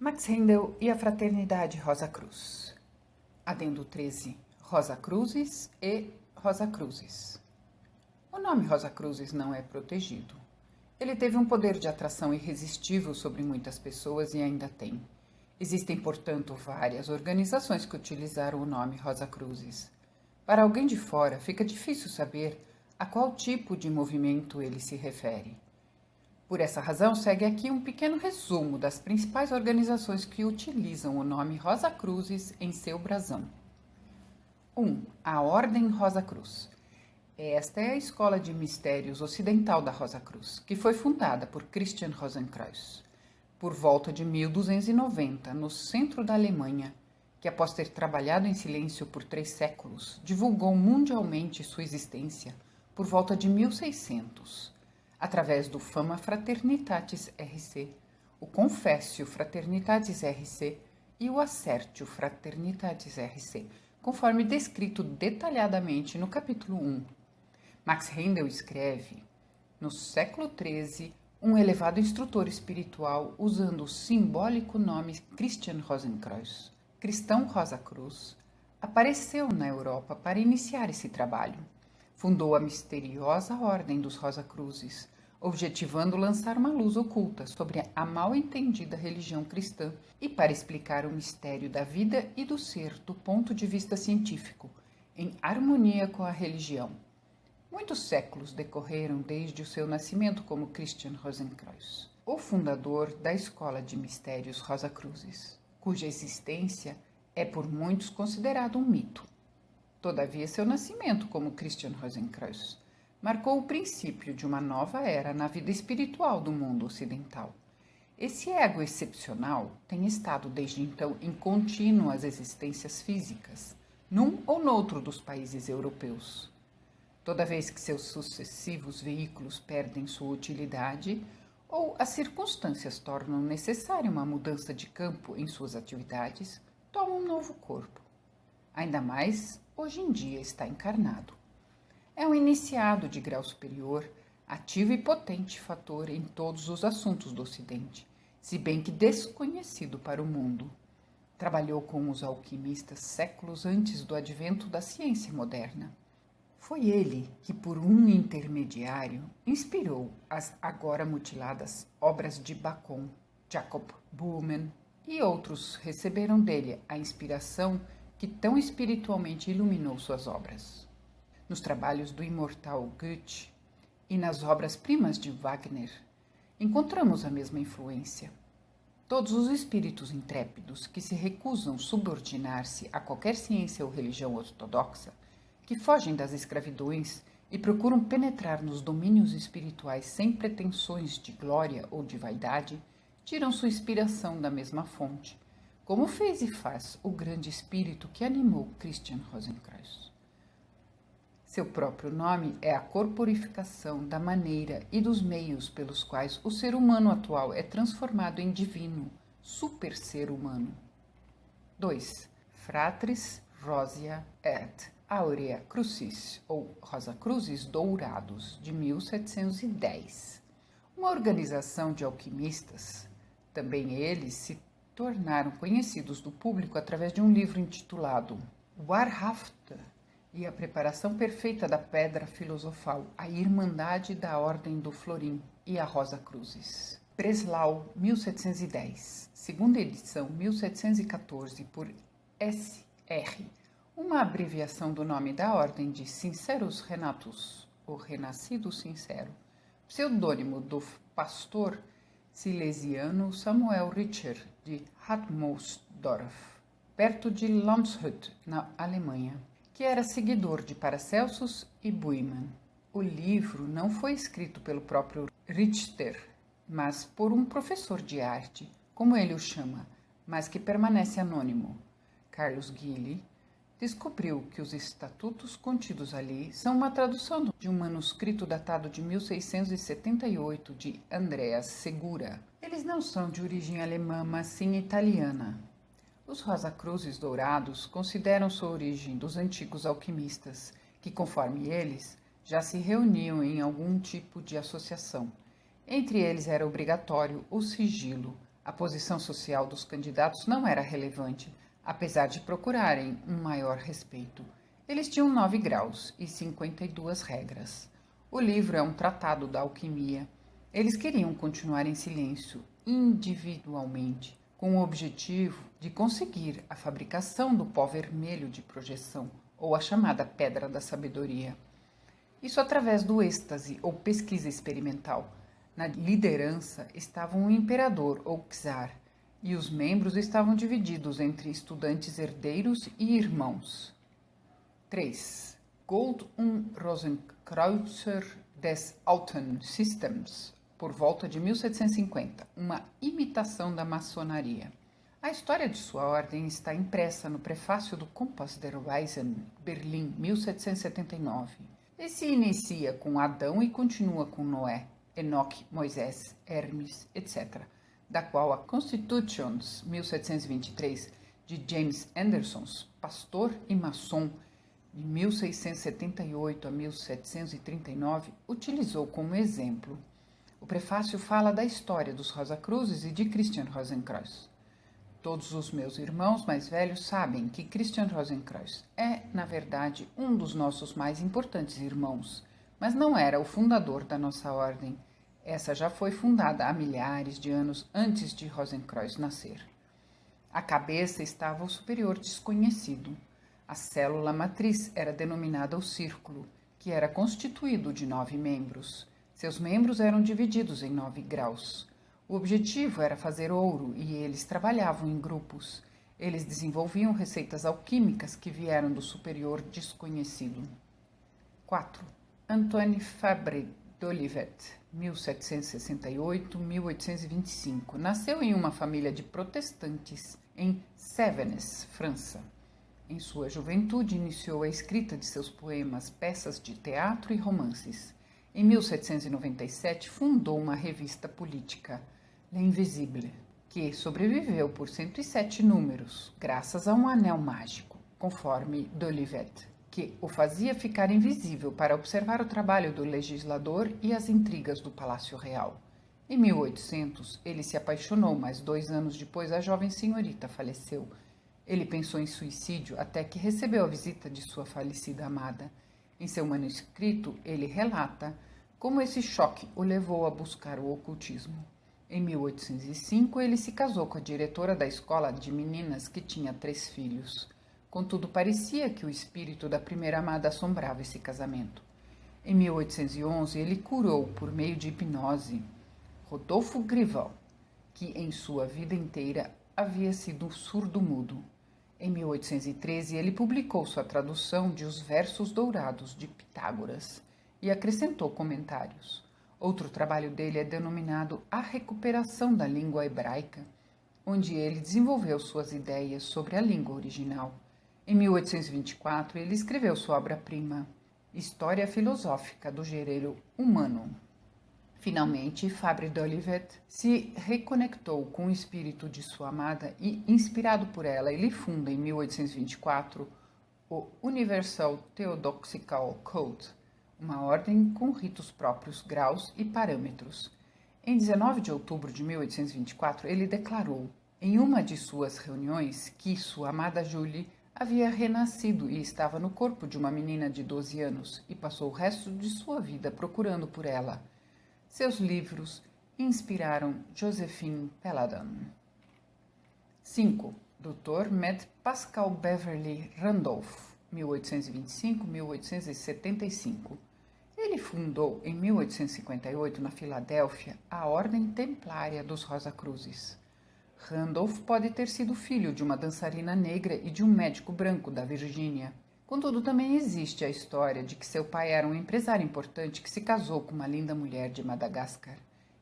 Max Rendel e a Fraternidade Rosa Cruz. Adendo 13. Rosa Cruzes e Rosa Cruzes. O nome Rosa Cruzes não é protegido. Ele teve um poder de atração irresistível sobre muitas pessoas e ainda tem. Existem, portanto, várias organizações que utilizaram o nome Rosa Cruzes. Para alguém de fora, fica difícil saber a qual tipo de movimento ele se refere. Por essa razão, segue aqui um pequeno resumo das principais organizações que utilizam o nome Rosa Cruzes em seu brasão. 1. A Ordem Rosa Cruz. Esta é a escola de mistérios ocidental da Rosa Cruz, que foi fundada por Christian Rosenkreuz por volta de 1290, no centro da Alemanha, que após ter trabalhado em silêncio por 3 séculos, divulgou mundialmente sua existência por volta de 1600. Através do Fama Fraternitatis RC, o Confessio Fraternitatis RC e o Assertio Fraternitatis RC, conforme descrito detalhadamente no capítulo 1. Max Rendel escreve, no século XIII, um elevado instrutor espiritual usando o simbólico nome Christian Rosenkreuz, cristão Rosa Cruz, apareceu na Europa para iniciar esse trabalho. Fundou a misteriosa Ordem dos Rosa Cruzes, objetivando lançar uma luz oculta sobre a mal entendida religião cristã e para explicar o mistério da vida e do ser do ponto de vista científico, em harmonia com a religião. Muitos séculos decorreram desde o seu nascimento como Christian Rosenkreuz, o fundador da Escola de Mistérios Rosa Cruzes, cuja existência é por muitos considerado um mito. Todavia, seu nascimento como Christian Rosenkreuz marcou o princípio de uma nova era na vida espiritual do mundo ocidental. Esse ego excepcional tem estado desde então em contínuas existências físicas, num ou noutro dos países europeus. Toda vez que seus sucessivos veículos perdem sua utilidade ou as circunstâncias tornam necessária uma mudança de campo em suas atividades, toma um novo corpo. Ainda mais, hoje em dia está encarnado. É um iniciado de grau superior, ativo e potente fator em todos os assuntos do Ocidente, se bem que desconhecido para o mundo. Trabalhou com os alquimistas séculos antes do advento da ciência moderna. Foi ele que, por um intermediário, inspirou as agora mutiladas obras de Bacon, Jacob Böhmen e outros receberam dele a inspiração que tão espiritualmente iluminou suas obras. Nos trabalhos do imortal Goethe e nas obras-primas de Wagner, encontramos a mesma influência. Todos os espíritos intrépidos que se recusam subordinar-se a qualquer ciência ou religião ortodoxa, que fogem das escravidões e procuram penetrar nos domínios espirituais sem pretensões de glória ou de vaidade, tiram sua inspiração da mesma fonte, como fez e faz o grande espírito que animou Christian Rosenkreuz. Seu próprio nome é a corporificação da maneira e dos meios pelos quais o ser humano atual é transformado em divino, super ser humano. 2. Fratris Rosia et Aurea Crucis, ou Rosa Cruzes Dourados, de 1710. Uma organização de alquimistas. Também eles se tornaram conhecidos do público através de um livro intitulado Wahrhafte e a preparação perfeita da pedra filosofal, a Irmandade da Ordem do Florim e a Rosa Cruzes. Breslau, 1710. Segunda edição, 1714, por S.R., uma abreviação do nome da Ordem de Sinceros Renatus, o Renascido Sincero, pseudônimo do pastor silesiano Samuel Richer de Hartmannsdorf, perto de Landshut, na Alemanha, que era seguidor de Paracelsus e Buimann. O livro não foi escrito pelo próprio Richter, mas por um professor de arte, como ele o chama, mas que permanece anônimo. Carlos Guille descobriu que os estatutos contidos ali são uma tradução de um manuscrito datado de 1678 de Andreas Segura. Eles não são de origem alemã, mas sim italiana. Os Rosa Cruzes Dourados consideram sua origem dos antigos alquimistas, que, conforme eles, já se reuniam em algum tipo de associação. Entre eles era obrigatório o sigilo, A posição social dos candidatos não era relevante, apesar de procurarem um maior respeito. Eles tinham 9 graus e 52 regras. O livro é um tratado da alquimia. Eles queriam continuar em silêncio, individualmente, com o objetivo de conseguir a fabricação do pó vermelho de projeção, ou a chamada pedra da sabedoria. Isso através do êxtase ou pesquisa experimental. Na liderança estavam o imperador ou czar, e os membros estavam divididos entre estudantes herdeiros e irmãos. 3. Gold und Rosenkreuzer des Alten Systems, por volta de 1750, uma imitação da maçonaria. A história de sua ordem está impressa no prefácio do Kompass der Weisen, Berlim, 1779. E se inicia com Adão e continua com Noé, Enoque, Moisés, Hermes, etc., da qual a Constitutions, 1723, de James Anderson, pastor e maçom, de 1678 a 1739, utilizou como exemplo. O prefácio fala da história dos Rosacruzes e de Christian Rosenkreuz. Todos os meus irmãos mais velhos sabem que Christian Rosenkreuz é, na verdade, um dos nossos mais importantes irmãos, mas não era o fundador da nossa ordem. Essa já foi fundada há milhares de anos antes de Rosenkreuz nascer. À cabeça estava o superior desconhecido. A célula matriz era denominada o círculo, que era constituído de 9 membros. Seus membros eram divididos em 9 graus. O objetivo era fazer ouro e eles trabalhavam em grupos. Eles desenvolviam receitas alquímicas que vieram do superior desconhecido. 4. Antoine Fabre d'Olivet, 1768-1825, nasceu em uma família de protestantes em Cévennes, França. Em sua juventude, iniciou a escrita de seus poemas, peças de teatro e romances. Em 1797, fundou uma revista política, L'Invisible, que sobreviveu por 107 números, graças a um anel mágico, conforme d'Olivet, que o fazia ficar invisível para observar o trabalho do legislador e as intrigas do Palácio Real. Em 1800, ele se apaixonou, mas 2 anos depois a jovem senhorita faleceu. Ele pensou em suicídio até que recebeu a visita de sua falecida amada. Em seu manuscrito, ele relata como esse choque o levou a buscar o ocultismo. Em 1805, ele se casou com a diretora da escola de meninas que tinha 3 filhos. Contudo, parecia que o espírito da primeira amada assombrava esse casamento. Em 1811, ele curou, por meio de hipnose, Rodolfo Grival, que em sua vida inteira havia sido surdo-mudo. Em 1813, ele publicou sua tradução de Os Versos Dourados de Pitágoras e acrescentou comentários. Outro trabalho dele é denominado A Recuperação da Língua Hebraica, onde ele desenvolveu suas ideias sobre a língua original. Em 1824, ele escreveu sua obra-prima, História Filosófica do Gênero Humano. Finalmente, Fabre d'Olivet se reconectou com o espírito de sua amada e, inspirado por ela, ele funda em 1824 o Universal Theodoxical Code, uma ordem com ritos próprios, graus e parâmetros. Em 19 de outubro de 1824, ele declarou, em uma de suas reuniões, que sua amada Julie havia renascido e estava no corpo de uma menina de 12 anos e passou o resto de sua vida procurando por ela. Seus livros inspiraram Josephine Peladan. 5. Dr. Med Pascal Beverly Randolph, 1825-1875. Ele fundou, em 1858, na Filadélfia, a Ordem Templária dos Rosacruzes. Randolph pode ter sido filho de uma dançarina negra e de um médico branco da Virgínia. Contudo, também existe a história de que seu pai era um empresário importante que se casou com uma linda mulher de Madagascar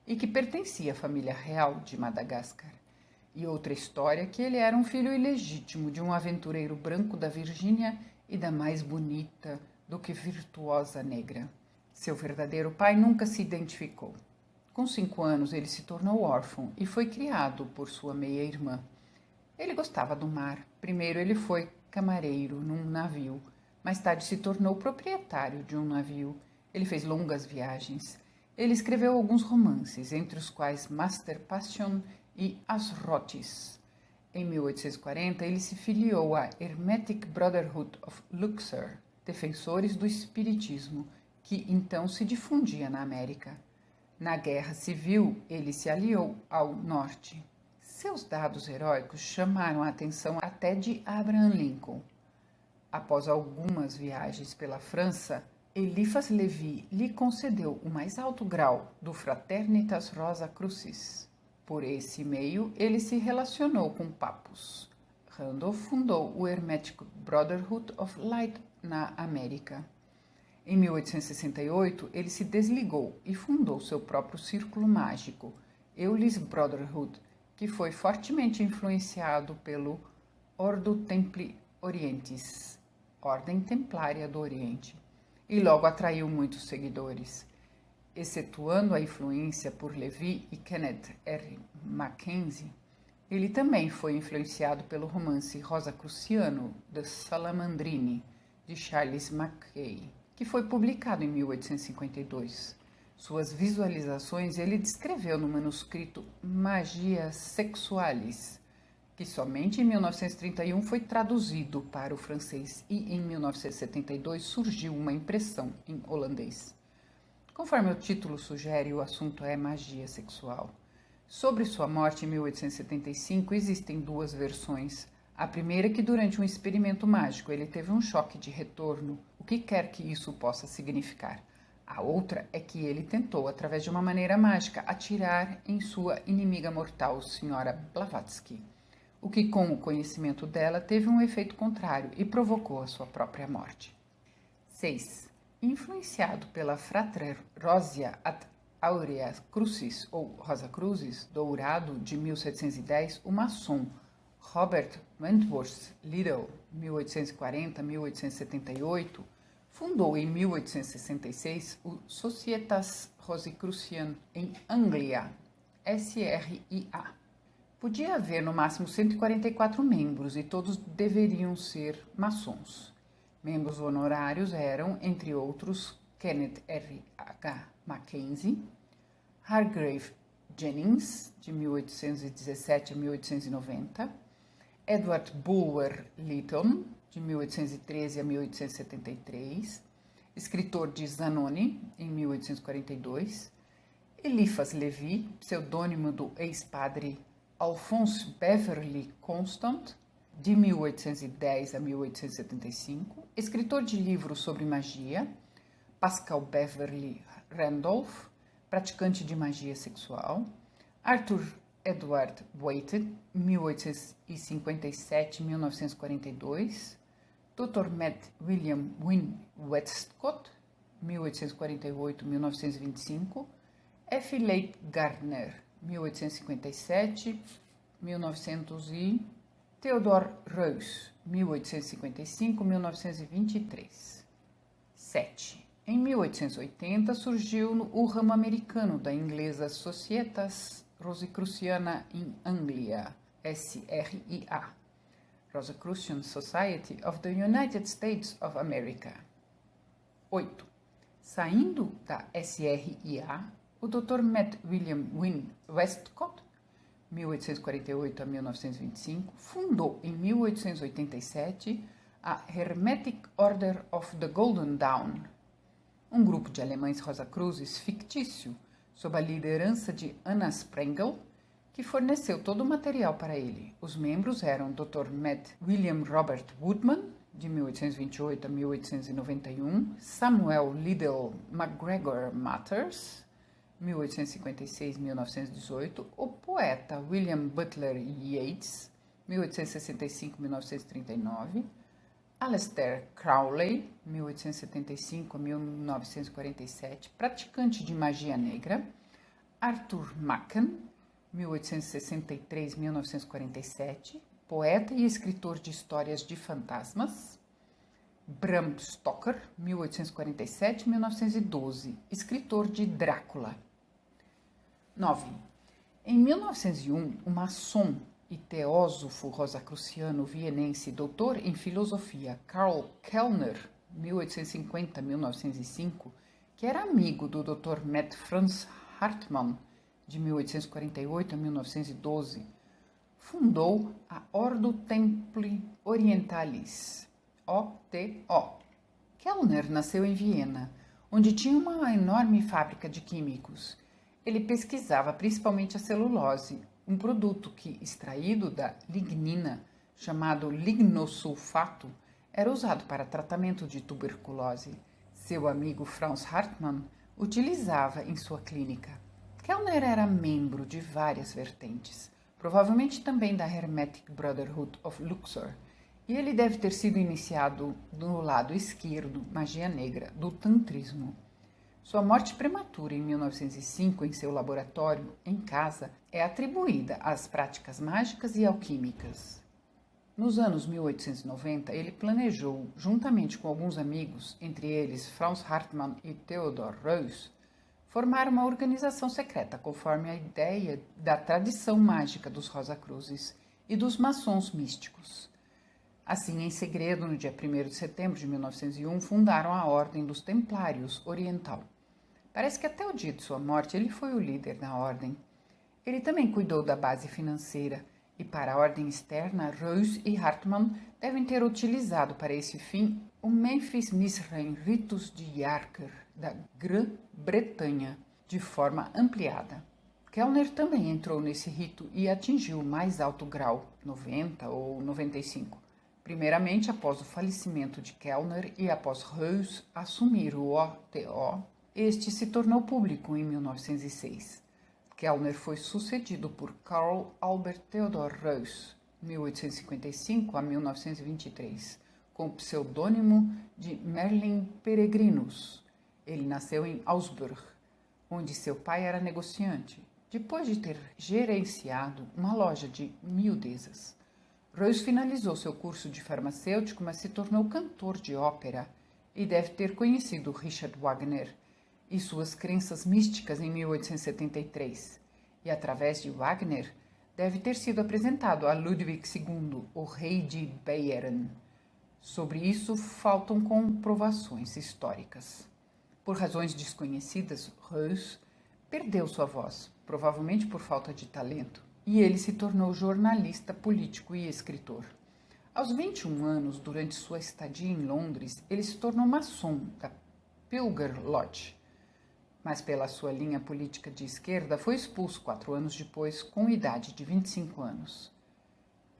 e que pertencia à família real de Madagascar. E outra história que ele era um filho ilegítimo de um aventureiro branco da Virgínia e da mais bonita do que virtuosa negra. Seu verdadeiro pai nunca se identificou. Com 5 anos, ele se tornou órfão e foi criado por sua meia-irmã. Ele gostava do mar. Primeiro ele foi camareiro num navio. Mais tarde se tornou proprietário de um navio. Ele fez longas viagens. Ele escreveu alguns romances, entre os quais Master Passion e as Roths. Em 1840, ele se filiou à Hermetic Brotherhood of Luxor, defensores do espiritismo, que então se difundia na América. Na Guerra Civil, ele se aliou ao Norte. Seus dados heróicos chamaram a atenção até de Abraham Lincoln. Após algumas viagens pela França, Eliphas Levi lhe concedeu o mais alto grau do Fraternitas Rosacrucis. Por esse meio, ele se relacionou com papos. Randolph fundou o Hermetic Brotherhood of Light na América. Em 1868, ele se desligou e fundou seu próprio círculo mágico, Eulis Brotherhood, que foi fortemente influenciado pelo Ordo Templi Orientis, Ordem Templária do Oriente, e logo atraiu muitos seguidores. Excetuando a influência por Levi e Kenneth R. Mackenzie, ele também foi influenciado pelo romance rosacruciano de Salamandrine, de Charles Mackay, que foi publicado em 1852. Suas visualizações ele descreveu no manuscrito Magia Sexualis, que somente em 1931 foi traduzido para o francês e em 1972 surgiu uma impressão em holandês. Conforme o título sugere, o assunto é magia sexual. Sobre sua morte em 1875 existem duas versões. A primeira é que durante um experimento mágico ele teve um choque de retorno, o que quer que isso possa significar. A outra é que ele tentou, através de uma maneira mágica, atirar em sua inimiga mortal, Sra. Blavatsky, o que, com o conhecimento dela, teve um efeito contrário e provocou a sua própria morte. 6. Influenciado pela Frater Rosia ad Aurea Crucis, ou Rosa Cruzes, dourado de 1710, o maçom Robert Wentworth Liddell, 1840-1878, fundou em 1866 o Societas Rosicrucian em Anglia, SRIA. Podia haver no máximo 144 membros e todos deveriam ser maçons. Membros honorários eram, entre outros, Kenneth R. H. Mackenzie, Hargrave Jennings, de 1817 a 1890, Edward Bulwer Lytton, de 1813 a 1873, escritor de Zanoni, em 1842, Eliphas Levi, pseudônimo do ex-padre Alphonse Beverly Constant, de 1810 a 1875, escritor de livros sobre magia, Pascal Beverly Randolph, praticante de magia sexual, Arthur Edward Waite, 1857-1942, Dr. Matt William Wynne Westcott, 1848-1925, F. Leigh Gardner, 1857-1900 Theodore Reuss, 1855-1923. 7. Em 1880 surgiu o ramo americano da inglesa Societas Rosicruciana in Anglia, SRIA, Rosicrucian Society of the United States of America. 8. Saindo da SRIA, o Dr. Matt William Wynne Westcott, 1848 a 1925, fundou em 1887 a Hermetic Order of the Golden Dawn, um grupo de alemães rosacruzes fictício, sob a liderança de Anna Sprengel, que forneceu todo o material para ele. Os membros eram Dr. Matt William Robert Woodman, de 1828 a 1891, Samuel Liddell McGregor Matters, 1856-1918, o poeta William Butler Yeats, 1865-1939, Aleister Crowley, 1875-1947, praticante de magia negra, Arthur Machen, 1863-1947, poeta e escritor de histórias de fantasmas, Bram Stoker, 1847-1912, escritor de Drácula. 9. Em 1901, o maçom e teósofo rosacruciano vienense, doutor em filosofia, Karl Kellner, 1850-1905, que era amigo do Dr. Matt Franz Hartmann, de 1848 a 1912, fundou a Ordo Templi Orientalis, OTO. Kellner nasceu em Viena, onde tinha uma enorme fábrica de químicos. Ele pesquisava principalmente a celulose, um produto que, extraído da lignina, chamado lignosulfato, era usado para tratamento de tuberculose. Seu amigo Franz Hartmann utilizava em sua clínica. Kellner era membro de várias vertentes, provavelmente também da Hermetic Brotherhood of Luxor, e ele deve ter sido iniciado no lado esquerdo, magia negra, do tantrismo. Sua morte prematura em 1905 em seu laboratório, em casa, é atribuída às práticas mágicas e alquímicas. Nos anos 1890, ele planejou, juntamente com alguns amigos, entre eles Franz Hartmann e Theodor Reuss, formar uma organização secreta conforme a ideia da tradição mágica dos Rosacruzes e dos maçons místicos. Assim, em segredo, no dia 1º de setembro de 1901, fundaram a Ordem dos Templários Oriental. Parece que até o dia de sua morte ele foi o líder da ordem. Ele também cuidou da base financeira, e para a ordem externa, Reuss e Hartmann devem ter utilizado para esse fim o Memphis Misraim Ritus de Yarker, da Grã-Bretanha, de forma ampliada. Kellner também entrou nesse rito e atingiu o mais alto grau, 90 ou 95. Primeiramente após o falecimento de Kellner e após Reuss assumir o OTO, este se tornou público em 1906. Kellner foi sucedido por Karl Albert Theodor Reuss, 1855 a 1923, com o pseudônimo de Merlin Peregrinus. Ele nasceu em Augsburg, onde seu pai era negociante, depois de ter gerenciado uma loja de miudezas. Reuss finalizou seu curso de farmacêutico, mas se tornou cantor de ópera e deve ter conhecido Richard Wagner e suas crenças místicas em 1873, e através de Wagner deve ter sido apresentado a Ludwig II, o rei de Bayern. Sobre isso faltam comprovações históricas. Por razões desconhecidas, Reuss perdeu sua voz, provavelmente por falta de talento, e ele se tornou jornalista, político e escritor. Aos 21 anos, durante sua estadia em Londres, ele se tornou maçom da Pilger Lodge, mas pela sua linha política de esquerda foi expulso 4 anos depois, com idade de 25 anos.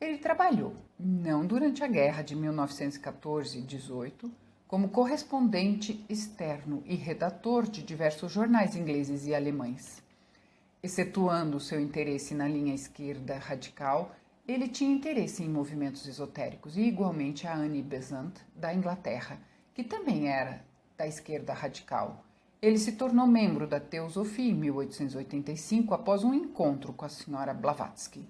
Ele trabalhou, não durante a guerra de 1914-18, como correspondente externo e redator de diversos jornais ingleses e alemães. Excetuando seu interesse na linha esquerda radical, ele tinha interesse em movimentos esotéricos e igualmente a Anne Besant, da Inglaterra, que também era da esquerda radical. Ele se tornou membro da Teosofia em 1885 após um encontro com a senhora Blavatsky.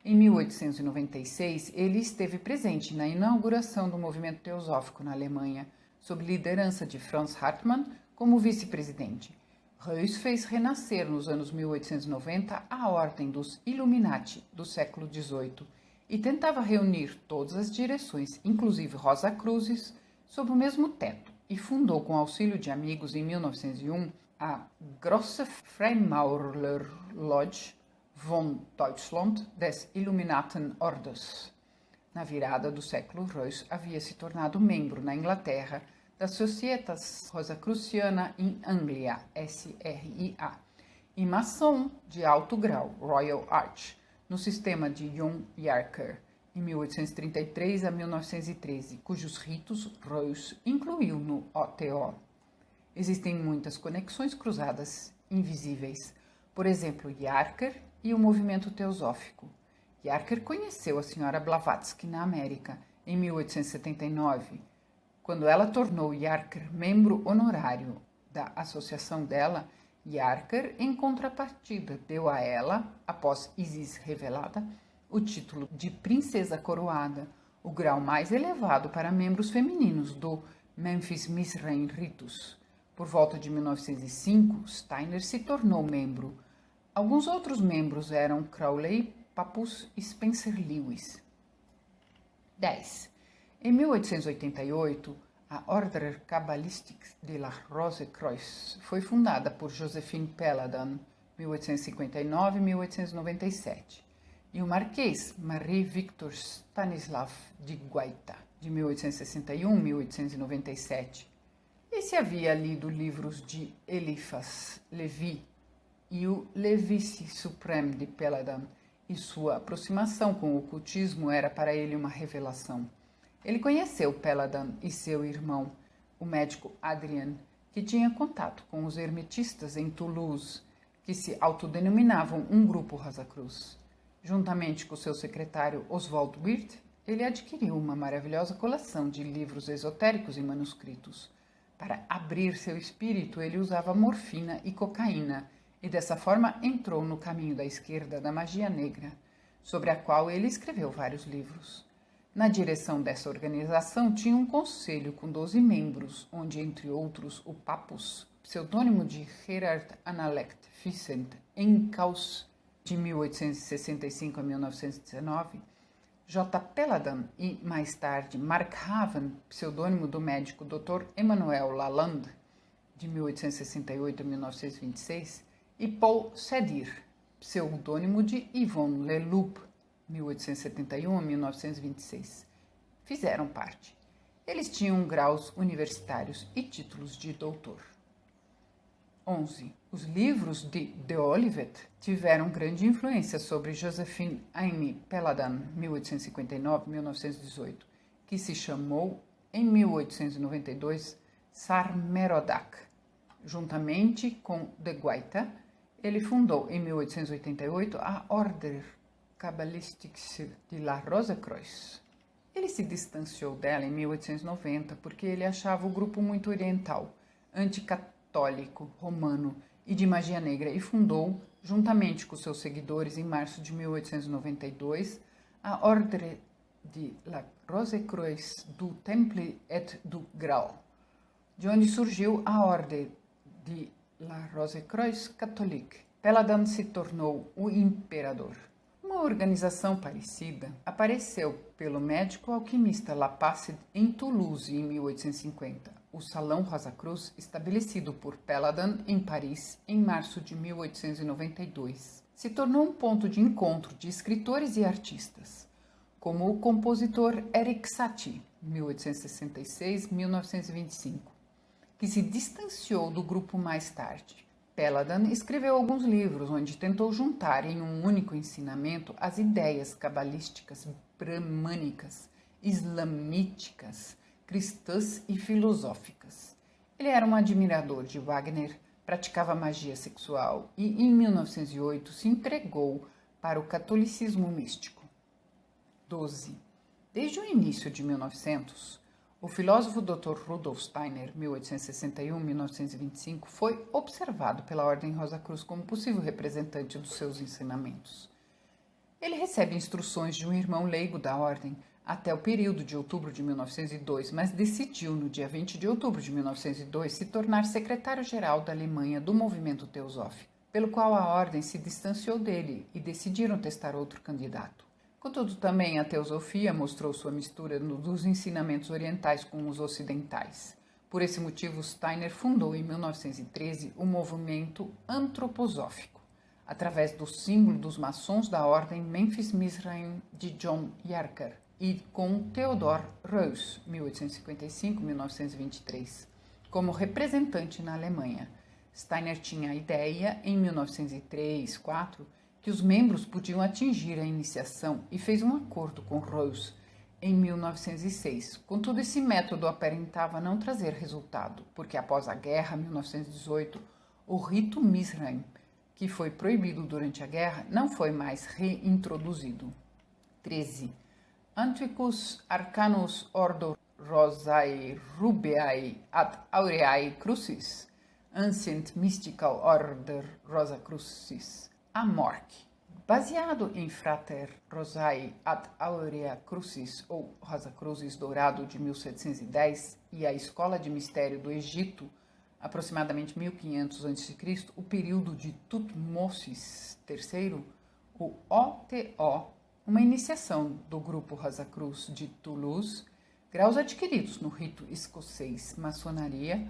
Em 1896, ele esteve presente na inauguração do movimento teosófico na Alemanha, sob liderança de Franz Hartmann como vice-presidente. Reuss fez renascer nos anos 1890 a Ordem dos Illuminati do século XVIII e tentava reunir todas as direções, inclusive Rosacruzes, sob o mesmo teto, e fundou com auxílio de amigos em 1901 a Grosse Freimaurer Lodge von Deutschland des Illuminatenordens. Na virada do século, Reuss havia se tornado membro na Inglaterra da Societas Rosacruciana in Anglia, SRIA, e maçom de alto grau, Royal Arch, no sistema de John Yarker, em 1833 a 1913, cujos ritos Reuss incluiu no OTO. Existem muitas conexões cruzadas invisíveis, por exemplo, Yarker e o movimento teosófico. Yarker conheceu a senhora Blavatsky na América em 1879, quando ela tornou Yarker membro honorário da associação dela. Yarker, em contrapartida, deu a ela, após Isis revelada, o título de princesa coroada, o grau mais elevado para membros femininos do Memphis Misraim Ritus. Por volta de 1905, Steiner se tornou membro. Alguns outros membros eram Crowley, Papus e Spencer Lewis. 10. Em 1888, a Ordre Cabalistique de la Rose Croix foi fundada por Josephine Peladan, 1859 e 1897, e o Marquês Marie Victor Stanislav de Guaita, de 1861 a 1897. Esse havia lido livros de Eliphas Levi e o Levice Supreme de Peladan, e sua aproximação com o ocultismo era para ele uma revelação. Ele conheceu Peladan e seu irmão, o médico Adrien, que tinha contato com os hermetistas em Toulouse, que se autodenominavam um grupo Rosacruz. Juntamente com seu secretário Oswald Wirth, ele adquiriu uma maravilhosa coleção de livros esotéricos e manuscritos. Para abrir seu espírito, ele usava morfina e cocaína, e dessa forma entrou no caminho da esquerda da magia negra, sobre a qual ele escreveu vários livros. Na direção dessa organização tinha um conselho com 12 membros, onde, entre outros, o Papus, pseudônimo de Gerard Analect Vicent Encaus, de 1865 a 1919, J. Peladan e, mais tarde, Mark Haven, pseudônimo do médico Dr. Emmanuel Lalande, de 1868 a 1926, e Paul Sedir, pseudônimo de Yvonne Leloup, 1871 a 1926, fizeram parte. Eles tinham graus universitários e títulos de doutor. 11. Os livros de Olivet tiveram grande influência sobre Josephine Amy Peladan, 1859-1918, que se chamou, em 1892, Sarmerodak. Juntamente com de Guaita, ele fundou, em 1888, a Order Cabalistique de la Rose-Croix. Ele se distanciou dela em 1890 porque ele achava o grupo muito oriental, anticatólico, romano e de magia negra, e fundou, juntamente com seus seguidores, em março de 1892, a Ordre de la Rose-Croix du Temple et du Graal, de onde surgiu a Ordem de la Rose-Croix catholique. Peladan se tornou o imperador. Uma organização parecida apareceu pelo médico alquimista Laplace em Toulouse em 1850, o Salão Rosacruz, estabelecido por Peladan em Paris em março de 1892. Se tornou um ponto de encontro de escritores e artistas, como o compositor Erik Satie, 1866-1925, que se distanciou do grupo mais tarde. Peladan escreveu alguns livros onde tentou juntar em um único ensinamento as ideias cabalísticas, bramânicas, islamíticas, cristãs e filosóficas. Ele era um admirador de Wagner, praticava magia sexual e, em 1908, se entregou para o catolicismo místico. 12. Desde o início de 1900, o filósofo Dr. Rudolf Steiner, 1861-1925, foi observado pela Ordem Rosacruz como possível representante dos seus ensinamentos. Ele recebe instruções de um irmão leigo da Ordem até o período de outubro de 1902, mas decidiu, no dia 20 de outubro de 1902, se tornar secretário-geral da Alemanha do movimento teosófico, pelo qual a Ordem se distanciou dele e decidiram testar outro candidato. Contudo, também a teosofia mostrou sua mistura dos ensinamentos orientais com os ocidentais. Por esse motivo, Steiner fundou em 1913 o movimento antroposófico, através do símbolo dos maçons da ordem Memphis Mizraim de John Yarker e com Theodor Reuss, 1855-1923, como representante na Alemanha. Steiner tinha a ideia, em 1903-4, que os membros podiam atingir a iniciação e fez um acordo com Reuss em 1906. Contudo, esse método aparentava não trazer resultado, porque após a guerra, 1918, o rito Mizraim, que foi proibido durante a guerra, não foi mais reintroduzido. 13. Antiquus Arcanus Ordo Rosae Rubeae ad Aureae Crucis, Ancient Mystical Order Rosacrucis, Amorque. Baseado em Frater Rosae ad Aurea Crucis, ou Rosa Cruzes Dourado, de 1710, e a Escola de Mistério do Egito, aproximadamente 1500 a.C., o período de Tutmosis III, o OTO, uma iniciação do grupo Rosacruz de Toulouse, graus adquiridos no rito escocês, maçonaria,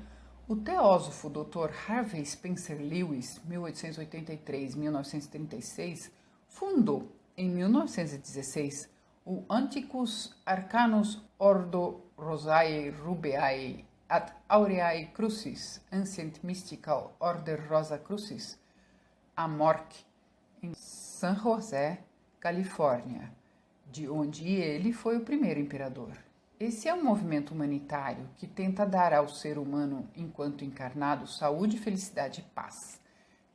O teósofo Dr. Harvey Spencer Lewis, 1883-1936, fundou, em 1916, o Antiquus Arcanus Ordo Rosae Rubeae ad Aureae Crucis, Ancient Mystical Order Rosa Crucis, Amorque, em San José, Califórnia, de onde ele foi o primeiro imperador. Esse é um movimento humanitário que tenta dar ao ser humano, enquanto encarnado, saúde, felicidade e paz.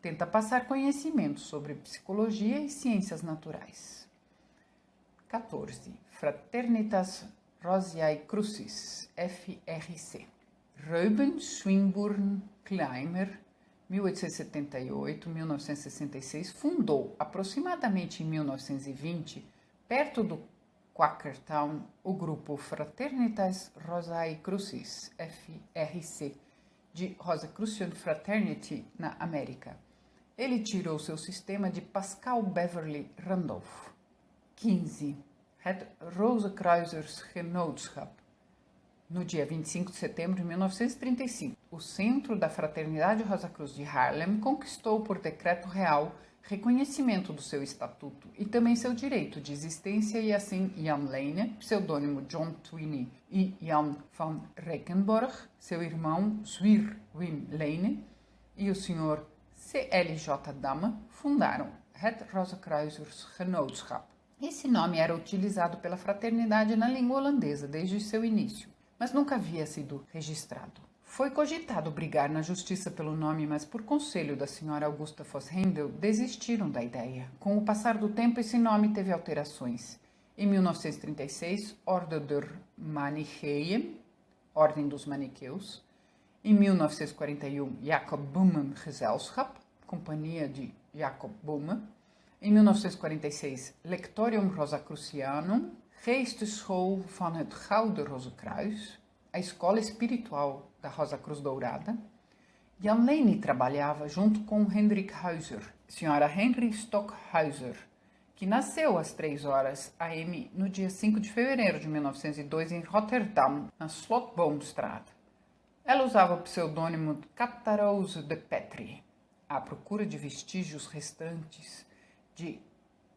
Tenta passar conhecimento sobre psicologia e ciências naturais. 14. Fraternitas Rosiae Crucis, FRC. Reuben Swinburne Clymer, 1878-1966, fundou, aproximadamente em 1920, perto do Quakertown, o grupo Fraternitas Rosiae Crucis, FRC, de Rosicrucian Fraternity, na América. Ele tirou seu sistema de Pascal Beverly Randolph. 15. Het Rosekruisersgenootschap. No dia 25 de setembro de 1935, o Centro da Fraternidade Rosa Cruz de Haarlem conquistou por decreto real reconhecimento do seu estatuto e também seu direito de existência, e assim Jan Leyne, pseudônimo John Twinney, e Jan van Reichenborch, seu irmão Zwir Wim Leyne, e o Sr. C.L.J. Damme fundaram Het Rosekruisersgenootschap. Esse nome era utilizado pela fraternidade na língua holandesa desde seu início, mas nunca havia sido registrado. Foi cogitado brigar na justiça pelo nome, mas por conselho da senhora Augusta Voss Hendel, desistiram da ideia. Com o passar do tempo, esse nome teve alterações. Em 1936, Orde der Manicheeën, Ordem dos Maniqueus. Em 1941, Jacob Böhmen Gezelschap, Companhia de Jacob Böhmen. Em 1946, Lectorium Rosacrucianum, Geesteschool van het Gouden Rozenkruis, a escola espiritual da Rosa Cruz Dourada. Jan Leyne trabalhava junto com Hendrik Huizer, Sra. Henry Stockhauser, que nasceu às 3 horas AM no dia 5 de fevereiro de 1902 em Rotterdam, na Slotboomstraat. Ela usava o pseudônimo Catarose de Petri, à procura de vestígios restantes de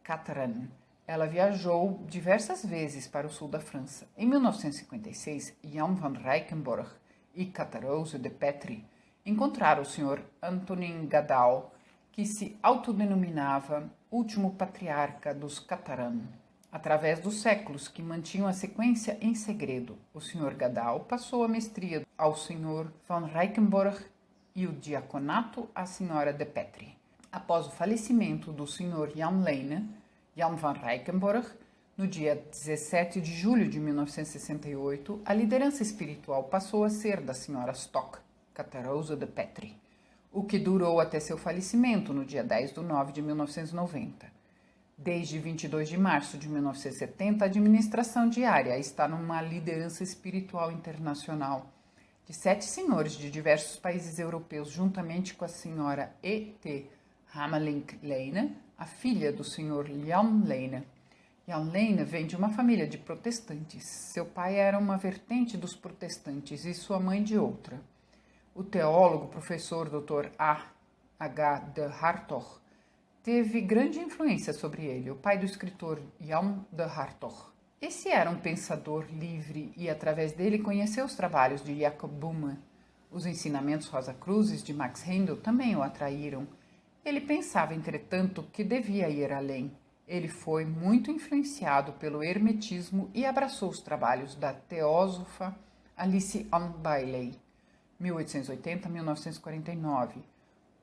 Catherine. Ela viajou diversas vezes para o sul da França. Em 1956, Jan van Reichenborch e Catarose de Petri encontraram o Sr. Antonin Gadal, que se autodenominava último patriarca dos Cataran. Através dos séculos que mantinham a sequência em segredo, o Sr. Gadal passou a mestria ao Sr. van Reichenborch e o diaconato à Sra. de Petri. Após o falecimento do Sr. Jan Leyne, Jan van Reichenborch, no dia 17 de julho de 1968, a liderança espiritual passou a ser da Sra. Stock, Catarose de Petri, o que durou até seu falecimento no dia 10 de nove de 1990. Desde 22 de março de 1970, a administração diária está numa liderança espiritual internacional de 7 senhores de diversos países europeus, juntamente com a Sra. E.T. Hamelink Leyne, a filha do Sr. Jan Leyne. Jan Leyne vem de uma família de protestantes. Seu pai era uma vertente dos protestantes e sua mãe de outra. O teólogo professor Dr. A. H. de Hartog teve grande influência sobre ele, o pai do escritor Jan de Hartog. Esse era um pensador livre e, através dele, conheceu os trabalhos de Jacob Böhmen. Os ensinamentos Rosacruzes de Max Handel também o atraíram. Ele pensava, entretanto, que devia ir além. Ele foi muito influenciado pelo hermetismo e abraçou os trabalhos da teósofa Alice Ann Bailey, 1880-1949.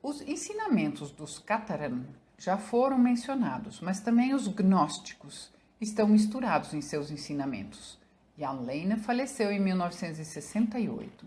Os ensinamentos dos Catharan já foram mencionados, mas também os gnósticos estão misturados em seus ensinamentos. Jan Leyne faleceu em 1968.